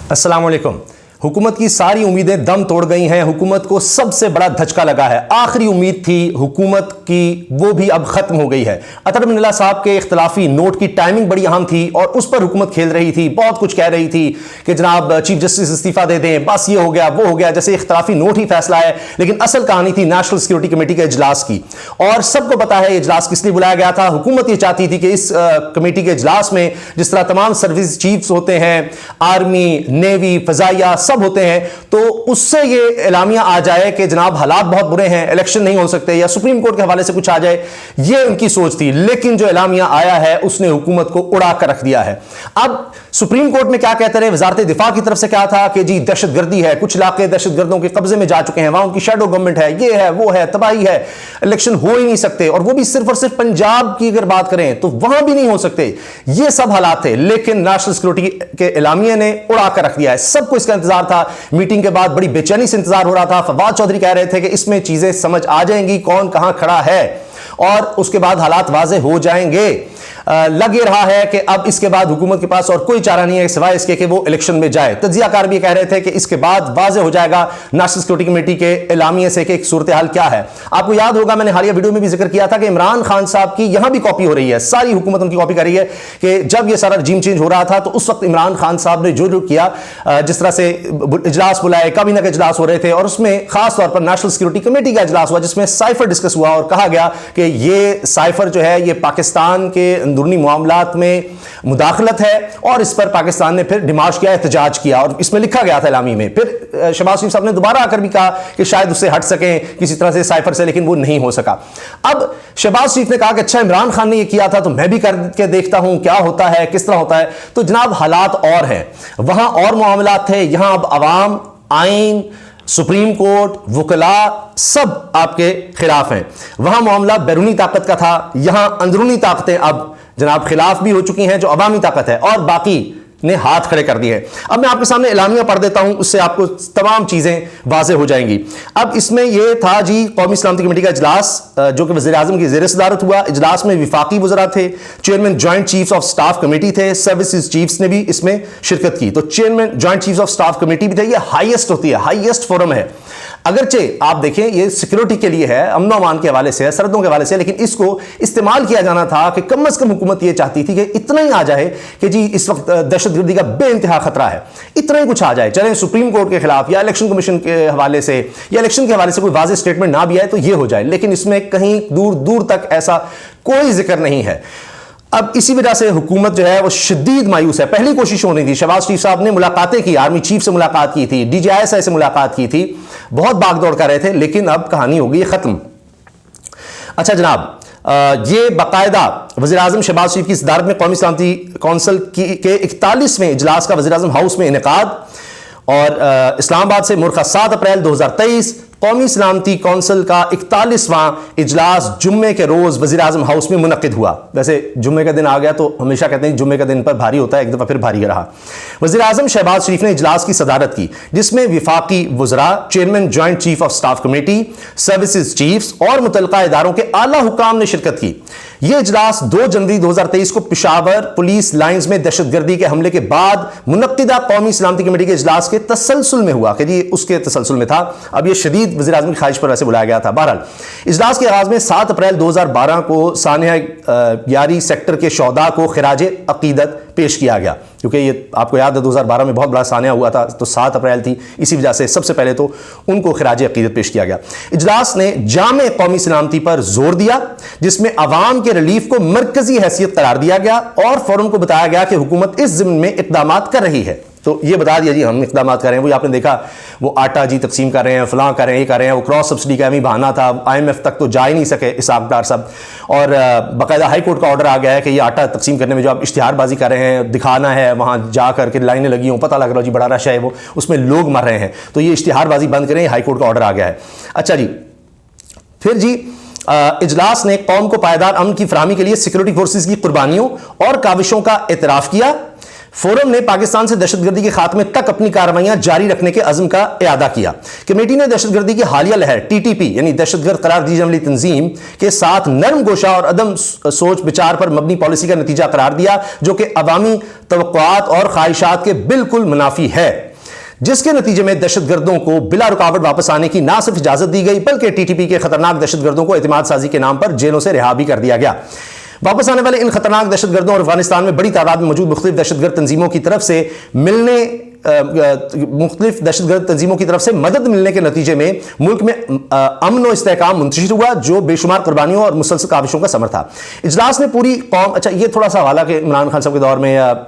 अस्सलाम वालेकुम। हुकूमत की सारी उम्मीदें दम तोड़ गई हैं। हुकूमत को सबसे बड़ा धचका लगा है। आखिरी उम्मीद थी हुकूमत की, वो भी अब खत्म हो गई है। अतर मिन्नल्लाह साहब के इख्तलाफी नोट की टाइमिंग बड़ी अहम थी और उस पर हुकूमत खेल रही थी। बहुत कुछ कह रही थी कि जनाब चीफ जस्टिस इस्तीफा दे दें, बस ये हो गया वो हो गया, जैसे इख्तलाफी नोट ही फैसला है। लेकिन असल कहानी थी नेशनल सिक्योरिटी कमेटी के इजलास की, और सबको पता है इजलास किस लिए बुलाया गया था। हुकूमत ये चाहती थी कि इस कमेटी के इजलास में जिस तरह तमाम सर्विस चीफ्स होते हैं, आर्मी, नेवी, फजाइया सब होते हैं, तो उससे ये एलामिया आ जाए कि जनाब हालात बहुत बुरे हैं, इलेक्शन नहीं हो सकते, या सुप्रीम कोर्ट के हवाले से कुछ आ जाए, ये उनकी सोच थी। लेकिन जो एलामिया आया है उसने हुकूमत को उड़ा कर रख दिया है। अब सुप्रीम कोर्ट में क्या कहते रहे, वजारत दिफा की तरफ से क्या था कि जी दहशतगर्दी है, कुछ इलाके दहशतगर्दों के कब्जे में जा चुके हैं, वहां उनकी शैडो गवर्नमेंट है, ये है वो है, तबाही है, इलेक्शन हो ही नहीं सकते, और वो भी सिर्फ और सिर्फ पंजाब की अगर बात करें तो वहां भी नहीं हो सकते। ये सब हालात थे। लेकिन नेशनल सिक्योरिटी के एलामिया ने उड़ा कर रख दिया है। सबको इसका इंतजार था। मीटिंग के बाद बड़ी बेचैनी से इंतजार हो रहा था। फवाद चौधरी कह रहे थे कि इसमें चीजें समझ आ जाएंगी, कौन कहां खड़ा है, और उसके बाद हालात वाजे हो जाएंगे। लग ये रहा है कि अब इसके बाद हुकूमत के पास और कोई चारा नहीं है सिवाय इसके कि वो इलेक्शन में जाए। तज्जियाकार भी कह रहे थे कि इसके बाद वाजे हो जाएगा नेशनल सिक्योरिटी कमेटी के एलामिया से कि एक सूरत हाल क्या है। आपको याद होगा मैंने हालिया वीडियो में भी जिक्र किया था कि इमरान खान साहब की यहां भी कॉपी हो रही है, सारी हुकूमत उनकी कॉपी कर रही है कि जब यह सारा रजीम चेंज हो रहा था तो उस वक्त इमरान खान साहब ने जो किया, जिस तरह से इजलास बुलाए, काबीना के इजलास हो रहे थे, और उसमें खास तौर पर नेशनल सिक्योरिटी कमेटी का इजलास हुआ जिसमें साइफर डिस्कस हुआ और कहा गया कि ये साइफर जो है ये पाकिस्तान के अंदरूनी मामलात में मुदाखलत है, और इस पर पाकिस्तान ने फिर डिमार्च किया, एहतजाज किया, और इसमें लिखा गया था इलामी में। फिर शहबाज शरीफ साहब ने दोबारा आकर भी कहा कि शायद उससे हट सकें किसी तरह से साइफर से, लेकिन वो नहीं हो सका। अब शहबाज शरीफ ने कहा कि अच्छा इमरान खान ने ये किया था तो मैं भी करके देखता हूं क्या होता है, किस तरह होता है। तो जनाब हालात और हैं, वहां और मामलात थे, यहां अब अवाम, आइन, सुप्रीम कोर्ट, वकला सब आपके खिलाफ हैं। वहां मामला बैरूनी ताकत का था, यहां अंदरूनी ताकतें अब जनाब खिलाफ भी हो चुकी हैं, जो अवामी ताकत है, और बाकी ने हाथ खड़े कर दिए हैं। अब मैं आपके सामने एलामिया पढ़ देता हूं, उससे आपको तमाम चीजें वाजे हो जाएंगी। अब इसमें यह था जी कौमी सलामती कमेटी का इजलास जो कि वज़ीर आज़म की ज़ेर सदारत हुआ। इजलास में विफाकी वज़रा थे, chairman joint chiefs of staff committee थे, सर्विसेज चीफ्स ने भी इसमें शिरकत की। तो chairman joint chiefs of staff committee भी थे। यह हाईएस्ट होती है, हाईएस्ट फोरम है। अगरचे आप देखें ये सिक्योरिटी के लिए है, अमन अमान के हवाले से है, सरहदों के हवाले से, लेकिन इसको इस्तेमाल किया जाना था कि कम से कम हुकूमत ये चाहती थी कि इतना ही आ जाए कि जी इस वक्त दहशतगर्दी का बेइंतहा खतरा है, इतना ही कुछ आ जाए, चाहे सुप्रीम कोर्ट के खिलाफ या इलेक्शन कमीशन के हवाले से या इलेक्शन के हवाले से कोई वाज़ेह स्टेटमेंट ना भी आए तो ये हो जाए। लेकिन इसमें कहीं दूर दूर तक ऐसा कोई जिक्र नहीं है। अब इसी वजह से हुकूमत जो है वो शदीद मायूस है। पहली कोशिश हो रही थी, शहबाज शरीफ साहब ने मुलाकातें की, आर्मी चीफ से मुलाकात की थी, DGISI से मुलाकात की थी, बहुत भागदौड़ कर रहे थे, लेकिन अब कहानी हो गई खत्म। अच्छा जनाब, ये बाकायदा वज़ीर आज़म शहबाज शरीफ की सदारत में कौमी सलामती कौंसिल के 41वें इजलास का वज़ीर आज़म हाउस में इनेकाद, और इस्लामाबाद से मुर्खा 7 अप्रैल 2023 कौमी सलामती कौंसिल का 41वां इजलास जुम्मे के रोज वज़ीर आज़म हाउस में मुनक्किद हुआ। वैसे जुम्मे का दिन आ गया तो हमेशा कहते हैं जुम्मे का दिन पर भारी होता है, एक दफ़ा फिर भारी रहा। वज़ीर आज़म शहबाज शरीफ ने इजलास की सदारत की जिसमें विफाकी वज़रा, chairman joint chief of staff committee, services chiefs और मुतल्लिका इदारों के आला हुकाम ने शिरकत की। यह इजलास 2 जनवरी 2023 को पेशावर पुलिस लाइन्स में दहशतगर्दी के हमले के बाद मुनक्किदा कौमी सलामती कमेटी के इजलास के तसलसल में हुआ कि जी उसके तसलसल में था। अब यह शदीद वज़ीर आज़म की ख्वाहिश पर वैसे बुलाया गया था। बहरहाल इजलास के आगाज में 7 अप्रैल 2012 को सानिया यारी सेक्टर के शौदा को खिराजे अकीदत पेश किया गया, क्योंकि ये आपको याद है 2012 में बहुत बड़ा सानिया हुआ था, तो 7 अप्रैल थी, इसी वजह से सबसे पहले तो उनको खिराजे अकीदत पेश किया गया। इजलास ने जामे कौमी सलामती पर जोर दिया जिसमें अवाम के रिलीफ को मरकजी हैसियत करार दिया गया, और फौरन को बताया गया कि हुकूमत इस ज़िम्न में इक़दामात कर रही है। तो ये बता दिया जी हम इक़दामात कर रहे हैं। वो आपने देखा वो आटा जी तकसीम कर रहे हैं, फलां कर रहे हैं, ये कर रहे हैं, वो क्रॉस सब्सिडी का भी बहाना था, IMF तक तो जा ही नहीं सके इसाक डार साहब, और बाकायदा हाई कोर्ट का ऑर्डर आ गया है कि ये आटा तकसीम करने में जो आप इश्तिहारबाजी कर रहे हैं, दिखाना है वहाँ जा करके लाइनें लगी हों, पता लग रहा है जी बड़ा रश है, वो उसमें लोग मर रहे हैं, तो ये इश्तिहारबाजी बंद करें, हाई कोर्ट का ऑर्डर आ गया है। अच्छा जी, फिर जी इजलास ने कौम को पायदार अमन की फराहमी के लिए सिक्योरिटी फोर्सेज की कुर्बानियों और काविशों का एतराफ़ किया। फोरम ने पाकिस्तान से दहशतगर्दी के खात्मे तक अपनी कार्रवाइयां जारी रखने के अज़्म का इआदा किया। कमेटी ने दहशतगर्दी की हालिया लहर टीटीपी यानी दहशतगर्द करार दी जाने वाली तंजीम के साथ नरम गोशा और अदम सोच विचार पर मबनी पॉलिसी का नतीजा करार दिया, जो कि अवामी तवक्कुआत और ख्वाहिशात के बिल्कुल मुनाफी है, जिसके नतीजे में दहशतगर्दों को बिला रुकावट वापस आने की ना सिर्फ इजाजत दी गई बल्कि टीटीपी के खतरनाक दहशतगर्दों को एतमाद साजी के नाम पर जेलों से रिहा भी कर दिया गया। वापस आने वाले इन खतरनाक दहशतगर्दों और अफगानिस्तान में बड़ी तादाद में मौजूद मुख्तलिफ दहशतगर्द तंजीमों की तरफ से मदद मिलने के नतीजे में मुल्क में अमन और इस्तेहकाम मुंतशिर हुआ, जो बेशुमार कुर्बानियों और मुसलसल काविशों का समर था। इजलास ने पूरी कौम, अच्छा ये थोड़ा सा हवाला कि इमरान खान साहब के दौर में या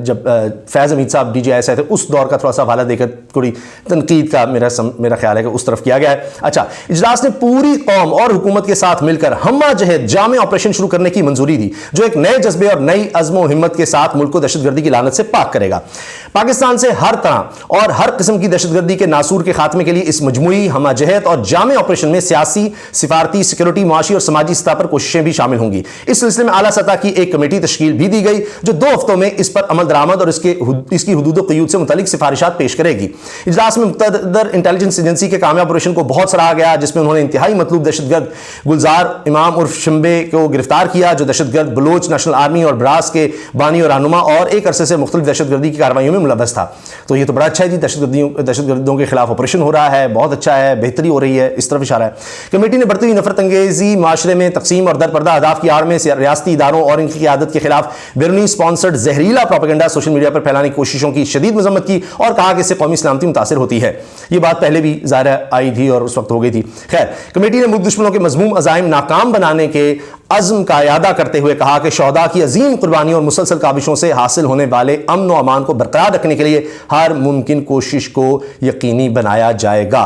जब फैज़ हमीद साहब DGIS आए थे उस दौर का थोड़ा सा हवाला देकर थोड़ी तनकीद का मेरा ख्याल है कि उस तरफ किया गया है। अच्छा, इजलास ने पूरी कौम और हुकूमत के साथ मिलकर हम्मा जहद जामे ऑपरेशन शुरू करने की मंजूरी दी, जो एक नए जज्बे और नई अज़्म हिम्मत के साथ मुल्क को दहशतगर्दी की लानत से पाक करेगा। पाकिस्तान से हर तरह और हर किस्म की दहशतगर्दी के नासूर के खात्मे के लिए इस मजमूई हमाजहत और जामे ऑपरेशन में सियासी, सिफारती, सिक्योरिटी, मुआशी और समाजी सतह पर कोशिशें भी शामिल होंगी। इस सिलसिले में आला सतह की एक कमेटी तश्कील भी दी गई, जो 2 हफ्तों में इस पर अमल दरामद और इसकी हुदूद क़यूद से मुतालिक सिफारिशात पेश करेगी। इजलास में मुक़्तदर इंटेलिजेंस एजेंसी के कामयाब ऑपरेशन को बहुत सराहा गया, जिसमें उन्होंने इंतहाई मतलूब दहशतगर्द गुलजार इमाम उर्फ शंबे को गिरफ्तार किया, जो दहशतगर्द बलोच नेशनल आर्मी और ब्रास के बानी और रहनुमा और एक अरसे से मुख्तलिफ दहशतगर्दी की कार्रवाइयों में मुलव्वस था। तो ये तो बड़ा अच्छा है जी, दहशतगर्दों के खिलाफ ऑपरेशन हो रहा है, बहुत अच्छा है, बेहतरी हो रही है, इस तरफ इशारा है। कमेटी ने बढ़ती हुई नफरत अंगेजी माशरे में तकसीम और दरपर्दा अहदाफ की आड़ में रियासती इदारों और इनकी क़यादत के खिलाफ बैरूनी स्पॉन्सर्ड जहरीला प्रोपेगेंडा सोशल मीडिया पर फैलाने की कोशिशों की शदीद मजम्मत की और कहा कि इससे कौमी सलामती मुतासर होती है। ये बात पहले भी ज़ाहिर आई थी और उस वक्त हो गई थी। खैर, कमेटी ने मुल्क दुश्मनों के मज़मूम अज़ाइम नाकाम बनाने के अज़्म का इआदा करते हुए कहा कि शोहदा की अजीम कुर्बानियों और मुसलसल काविशों से हासिल होने वाले अमन और अमान को बरकरार रखने के लिए हर मुमकिन कोशिश को यकीनी बनाया जाएगा।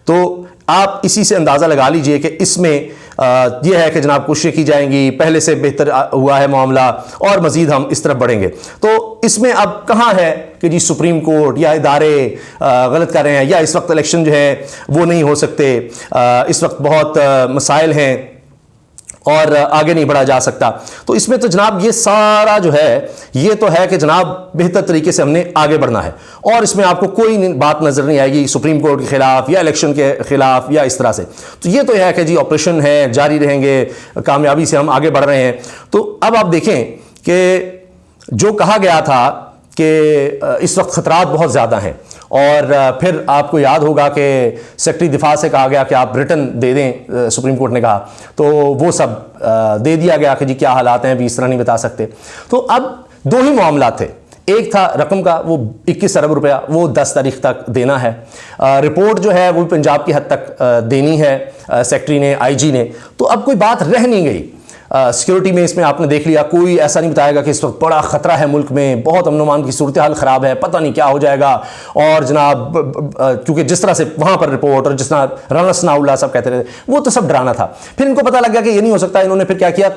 तो आप इसी से अंदाज़ा लगा लीजिए कि इसमें यह है कि जनाब कोशिशें की जाएंगी, पहले से बेहतर हुआ है मामला और मज़ीद हम इस तरफ बढ़ेंगे। तो इसमें अब कहाँ है कि जी सुप्रीम कोर्ट या इदारे गलत कर रहे हैं या इस वक्त इलेक्शन जो है वो नहीं हो सकते, इस वक्त बहुत मसाइल हैं और आगे नहीं बढ़ा जा सकता। तो इसमें तो जनाब ये सारा जो है ये तो है कि जनाब बेहतर तरीके से हमने आगे बढ़ना है और इसमें आपको कोई बात नज़र नहीं आएगी सुप्रीम कोर्ट के खिलाफ या इलेक्शन के खिलाफ या इस तरह से। तो ये तो है कि जी ऑपरेशन है, जारी रहेंगे, कामयाबी से हम आगे बढ़ रहे हैं। तो अब आप देखें कि जो कहा गया था कि इस वक्त खतरात बहुत ज़्यादा हैं और फिर आपको याद होगा कि सेक्रेटरी दिफा से कहा गया कि आप रिटर्न दे दें, सुप्रीम कोर्ट ने कहा, तो वो सब दे दिया गया कि जी क्या हालात हैं अभी इस तरह नहीं बता सकते। तो अब 2 ही मामला थे, एक था रकम का, वो 21 अरब रुपया, वो 10 तारीख तक देना है। रिपोर्ट जो है वो पंजाब की हद तक देनी है सेक्रेटरी ने, IG ने। तो अब कोई बात रह नहीं गई। सिक्योरिटी में इसमें आपने देख लिया, कोई ऐसा नहीं बताएगा कि इस वक्त बड़ा ख़तरा है मुल्क में, बहुत अमन अमान की सूरत हाल ख़राब है, पता नहीं क्या हो जाएगा। और जनाब क्योंकि जिस तरह से वहाँ पर रिपोर्ट और जिस तरह राना सनाउल्लाह सब कहते रहे वो तो सब डराना था। फिर इनको पता लग गया कि ये नहीं हो सकता, इन्होंने फिर क्या किया,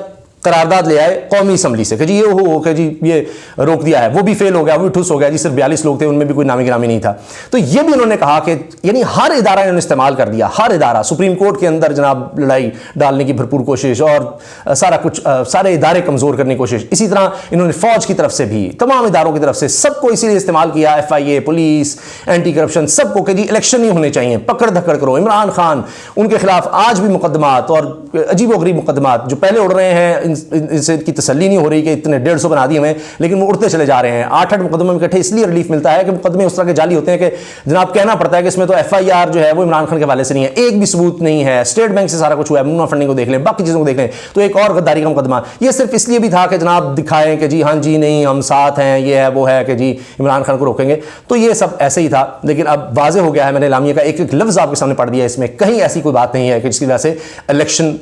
करारदाद ले आए कौमी असम्बली से कि जी ये हो कि जी ये रोक दिया है, वो भी फेल हो गया, वो भी ठुस हो गया जी, सिर्फ 42 लोग थे, उनमें भी कोई नामी गिरामी नहीं था। तो ये भी उन्होंने कहा कि यानी हर इदारा इन्होंने इस्तेमाल कर दिया, हर इदारा, सुप्रीम कोर्ट के अंदर जनाब लड़ाई डालने की भरपूर कोशिश और सारा कुछ, सारे इदारे कमज़ोर करने की कोशिश। इसी तरह इन्होंने फ़ौज की तरफ से भी, तमाम इदारों की तरफ से, सबको इसीलिए इस्तेमाल किया, FIA, पुलिस, एंटी करप्शन, सबको कि जी इलेक्शन नहीं होने चाहिए, पकड़ धकड़ करो। इमरान खान, उनके खिलाफ आज भी मुकदमात और अजीबोगरीब मुकदमात जो पहले उड़ रहे हैं, इनसे की तसल्ली नहीं हो रही कि इतने 150 बना दिए हैं, लेकिन वो उड़ते चले जा रहे हैं। 8-8 मुकदमे में इकट्ठे इसलिए रिलीफ मिलता है कि मुकदमे उस तरह के जाली होते हैं कि जनाब कहना पड़ता है कि इसमें तो FIR जो है वो इमरान खान के हवाले से नहीं है, एक भी सबूत नहीं है, स्टेट बैंक से सारा कुछ हुआ है, मुन्ना फंडिंग को देख लें, बाकी चीज़ों को देख लें, तो एक और गद्दारी का मुकदमा। ये सिर्फ इसलिए भी था कि जनाब दिखाएं कि जी हाँ जी नहीं हम साथ हैं, ये है वो है कि जी इमरान खान को रोकेंगे। तो ये सब ऐसे ही था, लेकिन अब वाज़ेह हो गया है, मैंने एलामिया का एक एक लफ्ज़ आपके सामने पढ़ दिया, इसमें कहीं ऐसी कोई बात नहीं है कि जिसकी वजह से इलेक्शन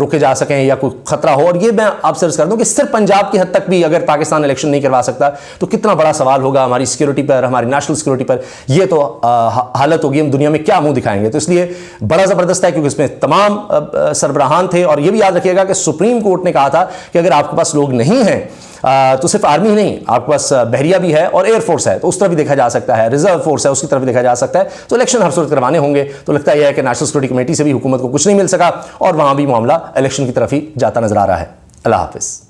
रोके जा सकें या कोई खतरा हो। और ये मैं आपसे अर्ज़ कर दूं कि सिर्फ पंजाब की हद तक भी अगर पाकिस्तान इलेक्शन नहीं करवा सकता तो कितना बड़ा सवाल होगा हमारी सिक्योरिटी पर, हमारी नेशनल सिक्योरिटी पर। ये तो हालत होगी, हम दुनिया में क्या मुंह दिखाएंगे। तो इसलिए बड़ा ज़बरदस्त है क्योंकि इसमें तमाम सरबराहान थे। और ये भी याद रखिएगा कि सुप्रीम कोर्ट ने कहा था कि अगर आपके पास लोग नहीं हैं तो सिर्फ आर्मी ही नहीं, आपके पास बहरिया भी है और एयरफोर्स है, तो उस तरफ भी देखा जा सकता है, रिजर्व फोर्स है उसकी तरफ भी देखा जा सकता है। तो इलेक्शन हर सूरत करवाने होंगे। तो लगता यह है कि नेशनल सिक्योरिटी कमेटी से भी हुकूमत को कुछ नहीं मिल सका और वहां भी मामला इलेक्शन की तरफ ही जाता नजर आ रहा है। अल्लाह हाफिज़।